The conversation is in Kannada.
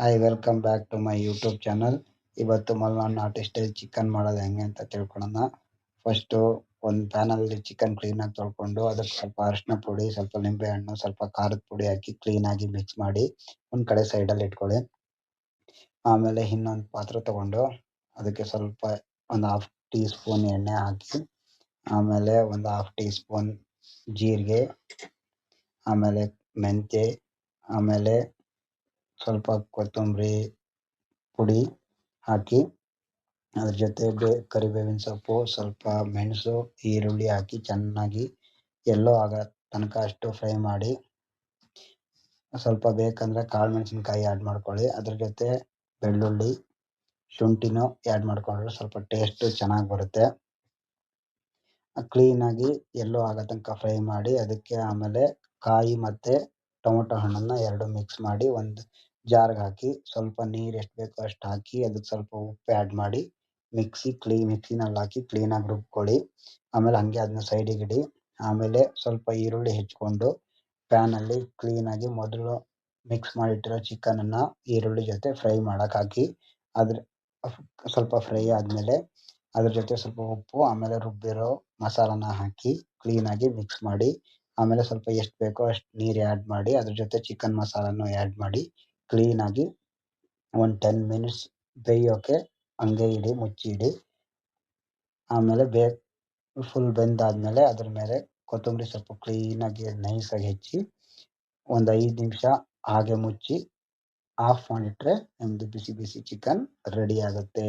Hi welcome back to my YouTube channel. ಇವತ್ತು ಮಲ್ನಾಡ್ ನಾಟಿ ಸ್ಟೈಲ್ ಚಿಕನ್ ಮಾಡೋದು ಹೆಂಗೆ ಅಂತ ತಿಳ್ಕೊಳ್ಳೋಣ. ಫಸ್ಟು ಒಂದು ಪ್ಯಾನಲ್ಲಿ ಚಿಕನ್ ಕ್ಲೀನಾಗಿ ತೊಳ್ಕೊಂಡು ಅದಕ್ಕೆ ಸ್ವಲ್ಪ ಅರಿಶಿನ ಪುಡಿ, ಸ್ವಲ್ಪ ನಿಂಬೆಹಣ್ಣು, ಸ್ವಲ್ಪ ಖಾರದ ಪುಡಿ ಹಾಕಿ ಕ್ಲೀನಾಗಿ ಮಿಕ್ಸ್ ಮಾಡಿ ಒಂದು ಕಡೆ ಸೈಡಲ್ಲಿ ಇಟ್ಕೊಳ್ಳಿ. ಆಮೇಲೆ ಇನ್ನೊಂದು ಪಾತ್ರೆ ತಗೊಂಡು ಅದಕ್ಕೆ ಸ್ವಲ್ಪ ಒಂದು ಹಾಫ್ ಟೀ ಸ್ಪೂನ್ ಎಣ್ಣೆ ಹಾಕಿ, ಆಮೇಲೆ ಒಂದು ಹಾಫ್ ಟೀ ಸ್ಪೂನ್ ಜೀರಿಗೆ, ಆಮೇಲೆ ಮೆಂತ್ಯ, ಆಮೇಲೆ ಸ್ವಲ್ಪ ಕೊತ್ತಂಬರಿ ಪುಡಿ ಹಾಕಿ, ಅದ್ರ ಜೊತೆ ಕರಿಬೇವಿನ ಸೊಪ್ಪು, ಸ್ವಲ್ಪ ಮೆಣಸು, ಈರುಳ್ಳಿ ಹಾಕಿ ಚೆನ್ನಾಗಿ ಎಲ್ಲೋ ಆಗೋ ತನಕ ಅಷ್ಟು ಫ್ರೈ ಮಾಡಿ, ಸ್ವಲ್ಪ ಬೇಕಂದರೆ ಕಾಳು ಮೆಣಸಿನ್ಕಾಯಿ ಆ್ಯಡ್ ಮಾಡ್ಕೊಳ್ಳಿ. ಅದ್ರ ಜೊತೆ ಬೆಳ್ಳುಳ್ಳಿ, ಶುಂಠಿನೂ ಆ್ಯಡ್ ಮಾಡಿಕೊಂಡ್ರೆ ಸ್ವಲ್ಪ ಟೇಸ್ಟು ಚೆನ್ನಾಗಿ ಬರುತ್ತೆ. ಕ್ಲೀನಾಗಿ ಎಲ್ಲೋ ಆಗೋ ತನಕ ಫ್ರೈ ಮಾಡಿ, ಅದಕ್ಕೆ ಆಮೇಲೆ ಕಾಯಿ ಮತ್ತು ಟೊಮೊಟೊ ಹಣ್ಣನ್ನು ಎರಡು ಮಿಕ್ಸ್ ಮಾಡಿ ಒಂದು ಜಾರ್ಗೆ ಹಾಕಿ, ಸ್ವಲ್ಪ ನೀರು ಎಷ್ಟು ಬೇಕೋ ಅಷ್ಟು ಹಾಕಿ, ಅದಕ್ಕೆ ಸ್ವಲ್ಪ ಉಪ್ಪು ಆ್ಯಡ್ ಮಾಡಿ ಮಿಕ್ಸಿನಲ್ಲಿ ಹಾಕಿ ಕ್ಲೀನಾಗಿ ರುಬ್ಕೊಳ್ಳಿ. ಆಮೇಲೆ ಹಾಗೆ ಅದನ್ನ ಸೈಡಿಗೆ ಇಡಿ. ಆಮೇಲೆ ಸ್ವಲ್ಪ ಈರುಳ್ಳಿ ಹೆಚ್ಕೊಂಡು ಪ್ಯಾನಲ್ಲಿ ಕ್ಲೀನಾಗಿ ಮೊದಲು ಮಿಕ್ಸ್ ಮಾಡಿಟ್ಟಿರೋ ಚಿಕನನ್ನು ಈರುಳ್ಳಿ ಜೊತೆ ಫ್ರೈ ಮಾಡೋಕೆ ಹಾಕಿ, ಅದ್ರ ಸ್ವಲ್ಪ ಫ್ರೈ ಆದಮೇಲೆ ಅದ್ರ ಜೊತೆ ಸ್ವಲ್ಪ ಉಪ್ಪು, ಆಮೇಲೆ ರುಬ್ಬಿರೋ ಮಸಾಲಾನ ಹಾಕಿ ಕ್ಲೀನಾಗಿ ಮಿಕ್ಸ್ ಮಾಡಿ, ಆಮೇಲೆ ಸ್ವಲ್ಪ ಎಷ್ಟು ಬೇಕೋ ಅಷ್ಟು ನೀರು ಆ್ಯಡ್ ಮಾಡಿ, ಅದ್ರ ಜೊತೆ ಚಿಕನ್ ಮಸಾಲನೂ ಆ್ಯಡ್ ಮಾಡಿ ಕ್ಲೀನಾಗಿ ಒಂದು 10 ಮಿನಿಟ್ಸ್ ಬೇಯೋಕೆ ಹಂಗೆ ಇಡಿ, ಮುಚ್ಚಿ ಇಡಿ. ಆಮೇಲೆ ಫುಲ್ ಬೆಂದಾದಮೇಲೆ ಅದ್ರ ಮೇಲೆ ಕೊತ್ತಂಬರಿ ಸೊಪ್ಪು ಕ್ಲೀನಾಗಿ ನೈಸಾಗಿ ಹೆಚ್ಚಿ ಒಂದು 5 ನಿಮಿಷ ಹಾಗೆ ಮುಚ್ಚಿ ಆಫ್ ಮಾಡಿಟ್ರೆ ನಿಮ್ಮದು ಬಿಸಿ ಬಿಸಿ ಚಿಕನ್ ರೆಡಿ ಆಗುತ್ತೆ.